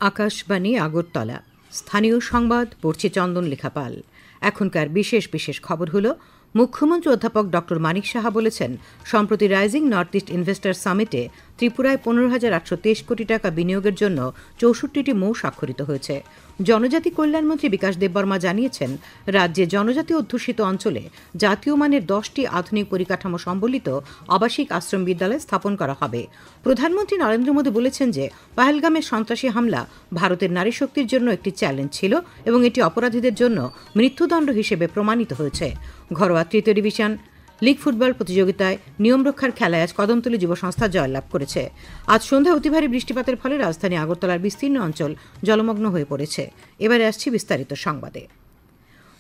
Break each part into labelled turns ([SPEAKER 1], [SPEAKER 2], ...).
[SPEAKER 1] আকাশবাণী আগরতলা স্থানীয় সংবাদ পড়ছে চন্দন লেখাপাল। এখনকার বিশেষ বিশেষ খবর হলো, মুখ্যমন্ত্রী অধ্যাপক ডক্টর মানিক সাহা বলেছেন, সম্প্রতি রাইজিং নর্থ ইস্ট ইনভেস্টার সামিটে ত্রিপুরায় 15,823 কোটি টাকা বিনিয়োগের জন্য 64টি মৌ স্বাক্ষরিত হয়েছে। জনজাতি কল্যাণমন্ত্রী বিকাশ দেববর্মা জানিয়েছেন, রাজ্যে জনজাতি অধ্যুষিত অঞ্চলে জাতীয় মানের 10টি আধুনিক পরিকাঠামো সম্বলিত আবাসিক আশ্রম বিদ্যালয় স্থাপন করা হবে। প্রধানমন্ত্রী নরেন্দ্র মোদী বলেছেন যে পহেলগামের সন্ত্রাসী হামলা ভারতের নারী শক্তির জন্য একটি চ্যালেঞ্জ ছিল এবং এটি অপরাধীদের জন্য মৃত্যুদণ্ড হিসেবে প্রমাণিত হয়েছে। ঘরোয়া তৃতীয় ডিভিশন লীগ ফুটবল প্রতিযোগিতায় নিয়ম রক্ষার খেলায় আজ কদমতলী যুব সংস্থা জয়লাভ করেছে। আজ সন্ধ্যায় অতি ভারী বৃষ্টিপাতের ফলে রাজধানী আগরতলার বিস্তীর্ণ অঞ্চল জলমগ্ন হয়ে পড়েছে। এবারে আসছি বিস্তারিত সংবাদে।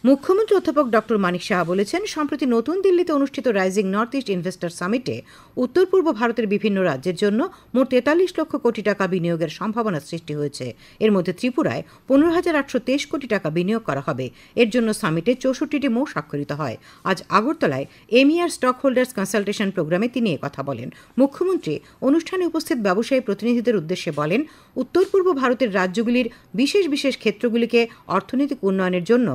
[SPEAKER 1] মুখ্যমন্ত্রী অধ্যাপক ডক্টর মানিক সাহা বলেছেন, সম্প্রতি নতুন দিল্লিতে অনুষ্ঠিত রাইজিং নর্থ ইস্ট ইনভেস্টার সামিটে উত্তর পূর্ব ভারতের বিভিন্ন রাজ্যের জন্য মোট 43 লক্ষ কোটি টাকা বিনিয়োগের সম্ভাবনা সৃষ্টি হয়েছে। এর মধ্যে ত্রিপুরায় 15,823 কোটি টাকা বিনিয়োগ করা হবে। এর জন্য সামিটে 64টি মৌ স্বাক্ষরিত হয়। আজ আগরতলায় এমিআর স্টক হোল্ডার্স কনসালটেশন প্রোগ্রামে তিনি কথা বলেন। মুখ্যমন্ত্রী অনুষ্ঠানে উপস্থিত ব্যবসায়ী প্রতিনিধিদের উদ্দেশ্যে বলেন, উত্তর পূর্ব ভারতের রাজ্যগুলির বিশেষ বিশেষ ক্ষেত্রগুলিকে অর্থনৈতিক উন্নয়নের জন্য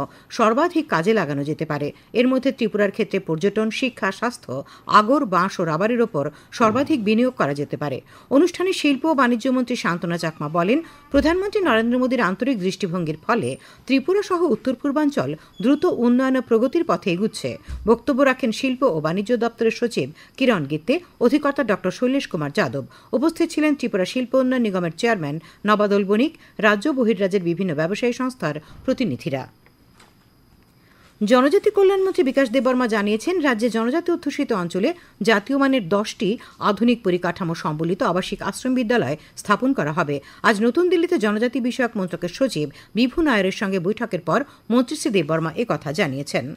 [SPEAKER 1] সর্বাধিক কাজে লাগানো যেতে পারে। এর মধ্যে ত্রিপুরার ক্ষেত্রে পর্যটন, শিক্ষা, স্বাস্থ্য, আগর, বাঁশ ও রাবারের ওপর সর্বাধিক বিনিয়োগ করা যেতে পারে। অনুষ্ঠানে শিল্প ও বাণিজ্য মন্ত্রী শান্তনা চাকমা বলেন, প্রধানমন্ত্রী নরেন্দ্র মোদীর আন্তরিক দৃষ্টিভঙ্গির ফলে ত্রিপুরা সহ উত্তর পূর্বাঞ্চল দ্রুত উন্নয়ন ও প্রগতির পথে এগুচ্ছে। বক্তব্য রাখেন শিল্প ও বাণিজ্য দপ্তরের সচিব কিরণ গিত্তে, অধিকর্তা ডক্টর শৈলেশ কুমার যাদব। উপস্থিত ছিলেন ত্রিপুরা শিল্প উন্নয়ন নিগমের চেয়ারম্যান নবাদল বণিক, রাজ্য বহির্রাজ্যের বিভিন্ন ব্যবসায়ী সংস্থার প্রতিনিধিরা। জনজাতি কল্যাণমন্ত্রী বিকাশ দেববর্মা জানিয়েছেন, রাজ্যে জনজাতি অধ্যুষিত অঞ্চলে জাতীয় মানের 10টি আধুনিক পরিকাঠামো সম্বলিত আবাসিক আশ্রম বিদ্যালয় স্থাপন করা হবে। আজ নতুন দিল্লিতে জনজাতি বিষয়ক মন্ত্রকের সচিব বিভু নায়ারের সঙ্গে বৈঠকের পর মন্ত্রী শ্রী দেববর্মা একথা জানিয়েছেন।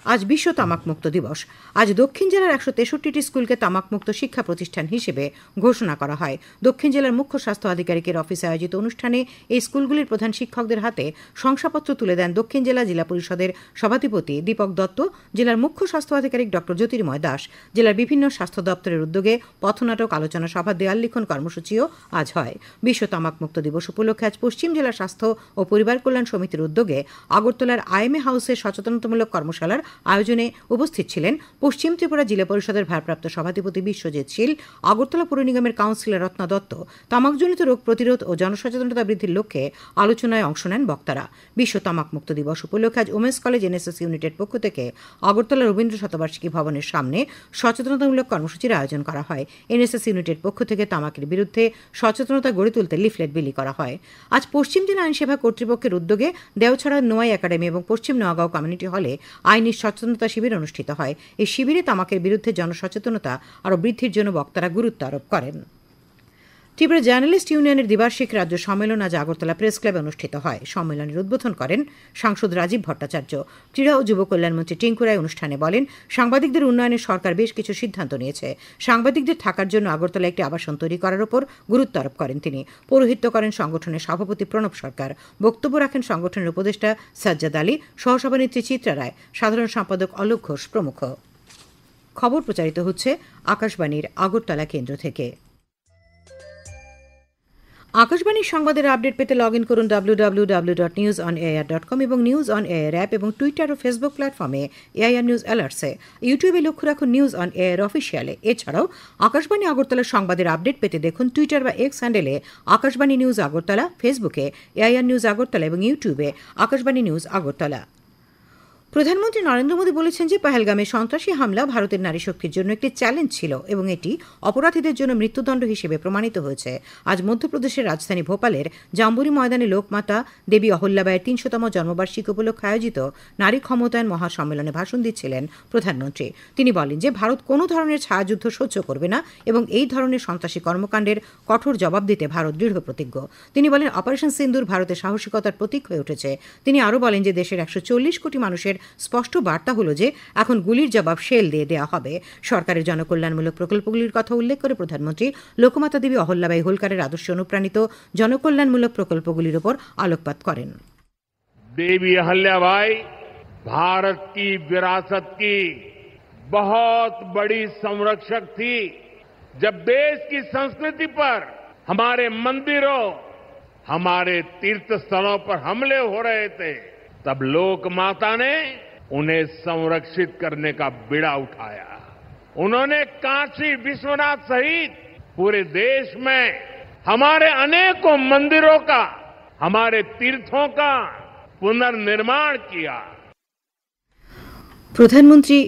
[SPEAKER 1] আজ বিশ্ব তামাকমুক্ত দিবস। আজ দক্ষিণ জেলার 163টি স্কুলকে তামাকমুক্ত শিক্ষা প্রতিষ্ঠান হিসেবে ঘোষণা করা হয়। দক্ষিণ জেলার মুখ্য স্বাস্থ্য আধিকারিকের অফিসে আয়োজিত অনুষ্ঠানে এই স্কুলগুলির প্রধান শিক্ষকদের হাতে শংসাপত্র তুলে দেন দক্ষিণ জেলা জিলা পরিষদের সভাধিপতি দীপক দত্ত, জেলার মুখ্য স্বাস্থ্য আধিকারিক ডক্টর জ্যোতির্ময় দাস। জেলার বিভিন্ন স্বাস্থ্য দপ্তরের উদ্যোগে পথনাটক, আলোচনা সভা, দেয়াল লিখন কর্মসূচিও আজ হয়। বিশ্ব তামাকমুক্ত দিবস উপলক্ষে আজ পশ্চিম জেলা স্বাস্থ্য ও পরিবার কল্যাণ সমিতির উদ্যোগে আগরতলার আইএমএ হাউসে সচেতনতামূলক কর্মশালার আয়োজনে উপস্থিত ছিলেন পশ্চিম ত্রিপুরা জিলা পরিষদের ভারপ্রাপ্ত সভাধিপতি বিশ্বজিৎ শীল, আগরতলা পৌর নিগমের কাউন্সিলর রত্না দত্ত। তামাকজনিত রোগ প্রতিরোধ ও জনসচেতনতা বৃদ্ধির লক্ষ্যে আলোচনায় অংশ নেন বক্তারা। বিশ্ব তামাকমুক্ত দিবস উপলক্ষে আজ ওমেন্স কলেজ এনএসএস ইউনিটের পক্ষ থেকে আগরতলা রবীন্দ্র শতবার্ষিকী ভবনের সামনে সচেতনতামূলক কর্মসূচির আয়োজন করা হয়। এনএসএস ইউনিটের পক্ষ থেকে তামাকের বিরুদ্ধে সচেতনতা গড়ে তুলতে লিফলেট বিলি করা হয়। আজ পশ্চিম জেলা আইনসেবা কর্তৃপক্ষের উদ্যোগে দেওছড়া নোয়াই একাডেমি এবং পশ্চিম নোয়াগাঁও কমিউনিটি হলে আইনি সচেতনতা শিবির অনুষ্ঠিত হয়। এই শিবিরে তামাকের বিরুদ্ধে জনসচেতনতা আরও বৃদ্ধির জন্য বক্তারা গুরুত্ব আরোপ করেন। ত্রিপুরা জার্নালিস্ট ইউনিয়নের দ্বিবার্ষিক রাজ্য সম্মেলন আজ আগরতলা প্রেস ক্লাবে অনুষ্ঠিত হয়। সম্মেলনের উদ্বোধন করেন সাংসদ রাজীব ভট্টাচার্য। ক্রীড়া ও যুব কল্যাণমন্ত্রী টিঙ্কু রায় অনুষ্ঠানে বলেন, সাংবাদিকদের উন্নয়নে সরকার বেশ কিছু সিদ্ধান্ত নিয়েছে। সাংবাদিকদের থাকার জন্য আগরতলা একটি আবাসন তৈরি করার উপর গুরুত্ব আরোপ করেন তিনি। পৌরোহিত্য করেন সংগঠনের সভাপতি প্রণব সরকার। বক্তব্য রাখেন সংগঠনের উপদেষ্টা সাজ্জাদ আলী, সহসভানেত্রী চিত্রা রায়, সাধারণ সম্পাদক অলোক ঘোষ প্রমুখ। খবর প্রচারিত হচ্ছে আকাশবাণীর আগরতলা কেন্দ্র থেকে। আকাশবাণীর সংবাদের আপডেট পেতে লগ ইন করুন www.newsonair.com এবং নিউজ অন এয়ার অ্যাপ এবং টুইটার ও ফেসবুক প্ল্যাটফর্মে এআইআর নিউজ অ্যালার্টসে। ইউটিউবে লক্ষ্য রাখুন নিউজ অন এয়ার অফিসিয়ালে। এছাড়াও আকাশবাণী আগরতলার সংবাদের আপডেট পেতে দেখুন টুইটার বা এক্স হ্যান্ডেলে আকাশবাণী নিউজ আগরতলা, ফেসবুকে এআইআর নিউজ আগরতলা এবং ইউটিউবে আকাশবাণী নিউজ আগরতলা। প্রধানমন্ত্রী নরেন্দ্র মোদী বলেছেন যে পহেলগামে সন্ত্রাসী হামলা ভারতের নারী শক্তির জন্য একটি চ্যালেঞ্জ ছিল এবং এটি অপরাধীদের জন্য মৃত্যুদণ্ড হিসেবে প্রমাণিত হয়েছে। আজ মধ্যপ্রদেশের রাজধানী ভোপালের জাম্বুরি ময়দানে লোকমাতা দেবী অহল্যাবাইয়ের 300তম জন্মবার্ষিকী উপলক্ষে আয়োজিত নারী ক্ষমতায়ন মহাসম্মেলনে ভাষণ দিচ্ছিলেন প্রধানমন্ত্রী। তিনি বলেন যে ভারত কোনো ধরনের ছায়াযুদ্ধ সহ্য করবে না এবং এই ধরনের সন্ত্রাসী কর্মকাণ্ডের কঠোর জবাব দিতে ভারত দৃঢ় প্রতিজ্ঞ। তিনি বলেন, অপারেশন সিন্দুর ভারতের সাহসিকতার প্রতীক হয়ে উঠেছে। তিনি আরও বলেন যে দেশের 140 কোটি মানুষের স্পষ্ট বার্তা হল যে এখন গুলির জবাব শেল দিয়ে দেওয়া হবে। সরকারের জনকল্যাণমূলক প্রকল্পগুলির কথা উল্লেখ করে প্রধানমন্ত্রী লোকমাতা দেবী অহল্যাবাই হোলকারের আদর্শে অনুপ্রাণিত জনকল্যাণমূলক প্রকল্পগুলির উপর আলোকপাত করেন।
[SPEAKER 2] देवी अहल्याबाई भारत की विरासत की बहुत बड़ी संरक्षक थी। जब देश की संस्कृति पर, हमारे मंदिरों हमारे तीर्थ स्थलों पर हमले हो रहे थे, तब लोक माता ने उन्हें संरक्षित करने का बीड़ा उठाया। उन्होंने काशी विश्वनाथ सहित पूरे देश में हमारे अनेकों मंदिरों का, हमारे तीर्थों का पुनर्निर्माण किया।
[SPEAKER 1] প্রধানমন্ত্রী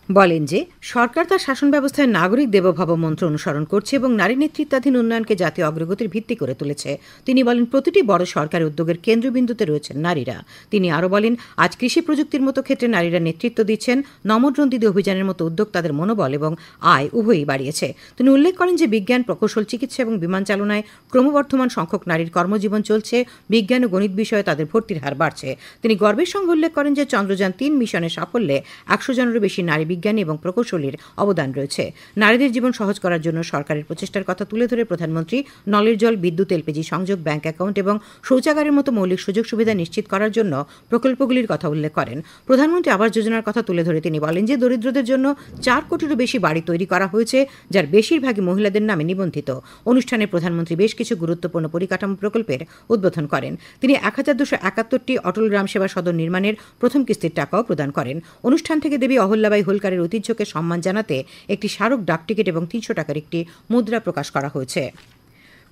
[SPEAKER 1] বলেন যে সরকার তার শাসন ব্যবস্থায় নাগরিক দেবভব মন্ত্র অনুসরণ করছে এবং নারী নেতৃত্বাধীন উন্নয়নকে জাতীয় অগ্রগতির ভিত্তি করে তুলেছে। তিনি বলেন প্রতিটি বড় সরকারি উদ্যোগের কেন্দ্রবিন্দুতে রয়েছেন নারীরা। তিনি আরও বলেন আজ কৃষি প্রযুক্তির মতো ক্ষেত্রে নারীরা নেতৃত্ব দিচ্ছেন। নমোড্রোন দিদি অভিযানের মতো উদ্যোগ তাদের মনোবল এবং আয় উভয়ই বাড়িয়েছে। তিনি উল্লেখ করেন যে বিজ্ঞান, প্রকৌশল, চিকিৎসা এবং বিমান চালনায় ক্রমবর্ধমান সংখ্যক নারীর কর্মজীবন চলছে। বিজ্ঞান ও গণিত বিষয়ে তাদের ভর্তির হার বাড়ছে। তিনি গর্বের সঙ্গে উল্লেখ করেন যে চন্দ্রযান ৩ মিশনের সাফল্যে ১০০ জনেরও বেশি নারী বিজ্ঞানী এবং প্রকৌশলীর অবদান রয়েছে। নারীদের জীবন সহজ করার জন্য সরকারের প্রচেষ্টার কথা তুলে ধরে প্রধানমন্ত্রী নলের জল, বিদ্যুৎ, এলপিজি সংযোগ, ব্যাংক অ্যাকাউন্ট এবং শৌচাগারের মতো মৌলিক সুযোগ সুবিধা নিশ্চিত করার জন্য প্রকল্পগুলির কথা উল্লেখ করেন। প্রধানমন্ত্রী আবাস যোজনার কথা তুলে ধরে তিনি বলেন যে দরিদ্রদের জন্য ৪ কোটিরও বেশি বাড়ি তৈরি করা হয়েছে, যার বেশিরভাগই মহিলাদের নামে নিবন্ধিত। অনুষ্ঠানে প্রধানমন্ত্রী বেশ কিছু গুরুত্বপূর্ণ পরিকাঠামো প্রকল্পের উদ্বোধন করেন। তিনি ১,২৭১টি অটল গ্রাম সেবা সদন নির্মাণের প্রথম কিস্তির টাকাও প্রদান করেন। অনুষ্ঠান থেকে দেবী অহল্যাবাই হোলকারের ঐতিহ্যকে সম্মান জানাতে একটি স্মারক ডাকটিকিট এবং ৩০০ টাকার একটি মুদ্রা প্রকাশ করা হয়েছে।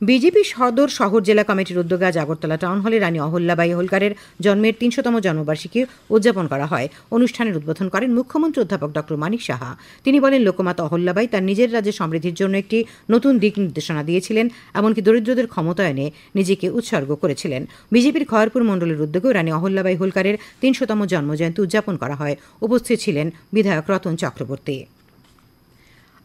[SPEAKER 1] বিজেপি সদর শহর জেলা কমিটির উদ্যোগে আজ আগরতলা টাউন হলে রানী অহল্যাবাই হোলকারের জন্মের ৩০০তম জন্মবার্ষিকী উদযাপন করা হয়। অনুষ্ঠানের উদ্বোধন করেন মুখ্যমন্ত্রী অধ্যাপক ড মানিক সাহা। তিনি বলেন লোকমাতা অহল্যাবাই তার নিজের রাজ্যের সমৃদ্ধির জন্য একটি নতুন দিক নির্দেশনা দিয়েছিলেন, এমনকি দরিদ্রদের ক্ষমতায়নে নিজেকে উৎসর্গ করেছিলেন। বিজেপির খয়রপুর মণ্ডলের উদ্যোগেও রানী অহল্যাবাই হোলকারের ৩০০তম জন্মজয়ন্তী উদযাপন করা হয়। উপস্থিত ছিলেন বিধায়ক রতন চক্রবর্তী।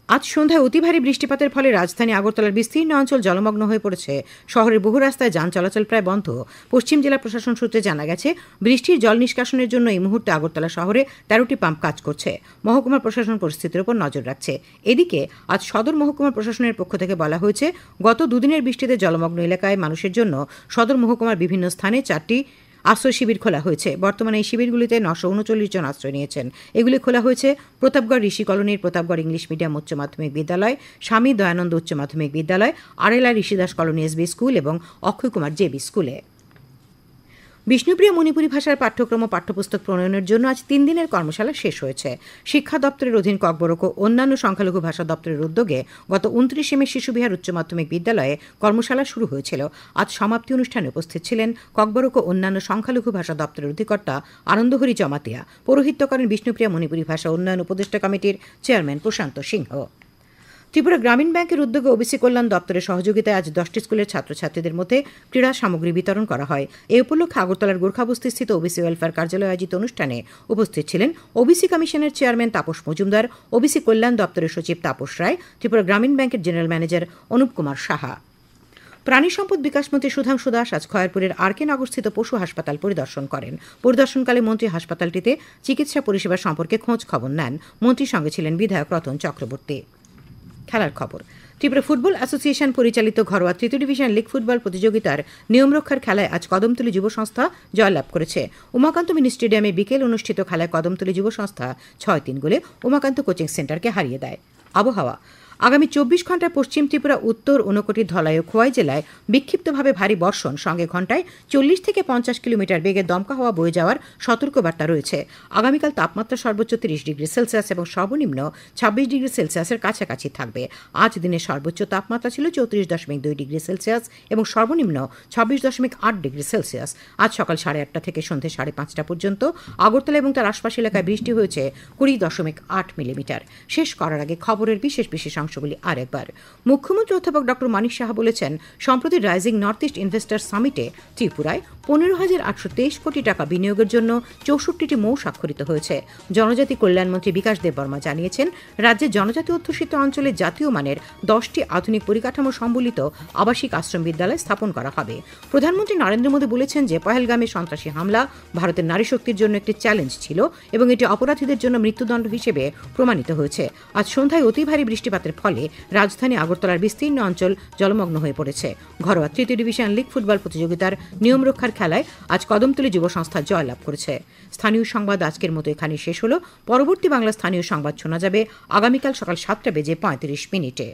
[SPEAKER 1] আজ সন্ধ্যায় অতি ভারী বৃষ্টিপাতের ফলে রাজধানী আগরতলার বিস্তীর্ণ অঞ্চল জলমগ্ন হয়ে পড়েছে। শহরের বহু রাস্তায় যান চলাচল প্রায় বন্ধ। পশ্চিম জেলা প্রশাসন সূত্রে জানা গেছে বৃষ্টির জল নিষ্কাশনের জন্য এই মুহূর্তে আগরতলা শহরে ১৩টি পাম্প কাজ করছে। মহকুমা প্রশাসন পরিস্থিতির উপর নজর রাখছে। এদিকে আজ সদর মহকুমা প্রশাসনের পক্ষ থেকে বলা হয়েছে গত দুদিনের বৃষ্টিতে জলমগ্ন এলাকায় মানুষের জন্য সদর মহকুমার বিভিন্ন স্থানে ৪টি আশ্রয় শিবির খোলা হয়েছে। বর্তমানে এই শিবিরগুলিতে ৯৩৯ জন আশ্রয় নিয়েছেন। এগুলি খোলা হয়েছে প্রতাপগড় ঋষি কলোনির প্রতাপগড় ইংলিশ মিডিয়াম উচ্চ মাধ্যমিক বিদ্যালয়, স্বামী দয়ানন্দ উচ্চ মাধ্যমিক বিদ্যালয়, আরেলা ঋষিদাস কলোনি এসবি স্কুল এবং অক্ষয় কুমার জেবি স্কুলে। বিষ্ণুপ্রিয়া মণিপুরী ভাষার পাঠ্যক্রম ও পাঠ্যপুস্তক প্রণয়নের জন্য আজ ৩ দিনের কর্মশালা শেষ হয়েছে। শিক্ষা দপ্তরের অধীন ককবরক ও অন্যান্য সংখ্যালঘু ভাষা দপ্তরের উদ্যোগে গত ২৯ মে শিশুবিহার উচ্চ মাধ্যমিক বিদ্যালয়ে কর্মশালা শুরু হয়েছিল। আজ সমাপ্তি অনুষ্ঠানে উপস্থিত ছিলেন ককবরক ও অন্যান্য সংখ্যালঘু ভাষা দপ্তরের অধিকর্তা আনন্দহরি জমাতিয়া। পৌরোহিত্য করেন বিষ্ণুপ্রিয়া মণিপুরী ভাষা উন্নয়ন উপদেষ্টা কমিটির চেয়ারম্যান প্রশান্ত সিংহ। ত্রিপুরা গ্রামীণ ব্যাংকের উদ্যোগে ওবিসি কল্যাণ দপ্তরের সহযোগিতায় আজ ১০টি স্কুলের ছাত্রছাত্রীদের মধ্যে ক্রীড়া সামগ্রী বিতরণ করা হয়। এই উপলক্ষে আগরতলার গোর্খাবস্তিস্থিত ওবিসি ওয়েলফেয়ার কার্যালয়ে আয়োজিত অনুষ্ঠানে উপস্থিত ছিলেন ওবিসি কমিশনের চেয়ারম্যান তাপস মজুমদার, ওবিসি কল্যাণ দপ্তরের সচিব তাপস রায়, ত্রিপুরা গ্রামীণ ব্যাংকের জেনারেল ম্যানেজার অনুপ কুমার সাহা। প্রাণী সম্পদ বিকাশ মন্ত্রী সুধাংশু দাস আজ খয়রপুরের আরকে নগরস্থিত পশু হাসপাতাল পরিদর্শন করেন। পরিদর্শনকালে মন্ত্রী হাসপাতালটিতে চিকিৎসা পরিষেবা সম্পর্কে খোঁজ খবর নেন। মন্ত্রীর সঙ্গে ছিলেন বিধায়ক রতন চক্রবর্তী। খেলার খবর। ত্রিপুরা ফুটবল অ্যাসোসিয়েশন পরিচালিত ঘরোয়া ৩য় ডিভিশন লীগ ফুটবল প্রতিযোগিতার নিয়মরক্ষার খেলায় আজ কদমতলী যুব সংস্থা জয়লাভ করেছে। উমাকান্ত মিনি স্টেডিয়ামে বিকেল অনুষ্ঠিত খেলায় কদমতলী যুব সংস্থা ৬-৩ গোলে উমাকান্ত কোচিং সেন্টারকে হারিয়ে দেয়। আবহাওয়া। আগামী ২৪ ঘণ্টায় পশ্চিম ত্রিপুরা, উত্তর ঊনকোটি, ধলাই ও খোয়াই জেলায় বিক্ষিপ্তভাবে ভারী বর্ষণ সঙ্গে ঘণ্টায় ৪০ থেকে ৫০ কিলোমিটার বেগে দমকা হাওয়া বয়ে যাওয়ার সতর্কবার্তা রয়েছে। আগামীকাল তাপমাত্রা সর্বোচ্চ ৩০ ডিগ্রি সেলসিয়াস এবং সর্বনিম্ন ২৬ ডিগ্রি সেলসিয়াসের কাছাকাছি থাকবে। আজ দিনের সর্বোচ্চ তাপমাত্রা ছিল ৩৪.২ ডিগ্রি সেলসিয়াস এবং সর্বনিম্ন ২৬.৮ ডিগ্রি সেলসিয়াস। আজ সকাল ৮:৩০ থেকে সন্ধ্যে ৫:৩০ পর্যন্ত আগরতলা এবং তার আশপাশ এলাকায় বৃষ্টি হয়েছে ২০.৮ মিলিমিটার। শেষ করার আগে খবরের বিশেষ অংশগুলি আরেকবার। মুখ্যমন্ত্রী অধ্যাপক ড মানিক সাহা বলেছেন সম্প্রতি রাইজিং নর্থ ইস্ট ইনভেস্টার সামিটে ত্রিপুরায় ১৫,৮২৩ কোটি টাকা বিনিয়োগের জন্য ৬৪টি মৌ স্বাক্ষরিত হয়েছে। জনজাতি কল্যাণমন্ত্রী বিকাশ দেববর্মা জানিয়েছেন রাজ্যে জনজাতি অধ্যুষিত অঞ্চলে জাতীয় মানের 10টি আধুনিক পরিকাঠামো সম্বলিত আবাসিক আশ্রম বিদ্যালয় স্থাপন করা হবে। প্রধানমন্ত্রী নরেন্দ্র মোদী বলেছেন যে পহেলগামে সন্ত্রাসী হামলা ভারতের নারী শক্তির জন্য একটি চ্যালেঞ্জ ছিল এবং এটি অপরাধীদের জন্য মৃত্যুদণ্ড হিসেবে প্রমাণিত হয়েছে। আজ সন্ধ্যায় অতি ভারী বৃষ্টিপাতের ফলে রাজধানী আগরতলার বিস্তীর্ণ অঞ্চল জলমগ্ন হয়ে পড়েছে। ঘরোয়া ৩য় ডিভিশন লীগ ফুটবল প্রতিযোগিতার নিয়ম রক্ষার খেলায় আজ কদমতলী যুব সংস্থা জয়লাভ করেছে। স্থানীয় সংবাদ আজকের মতো এখানেই শেষ হলো। পরবর্তী বাংলা স্থানীয় সংবাদ শোনা যাবে আগামীকাল সকাল ৭:৩৫ মিনিটে।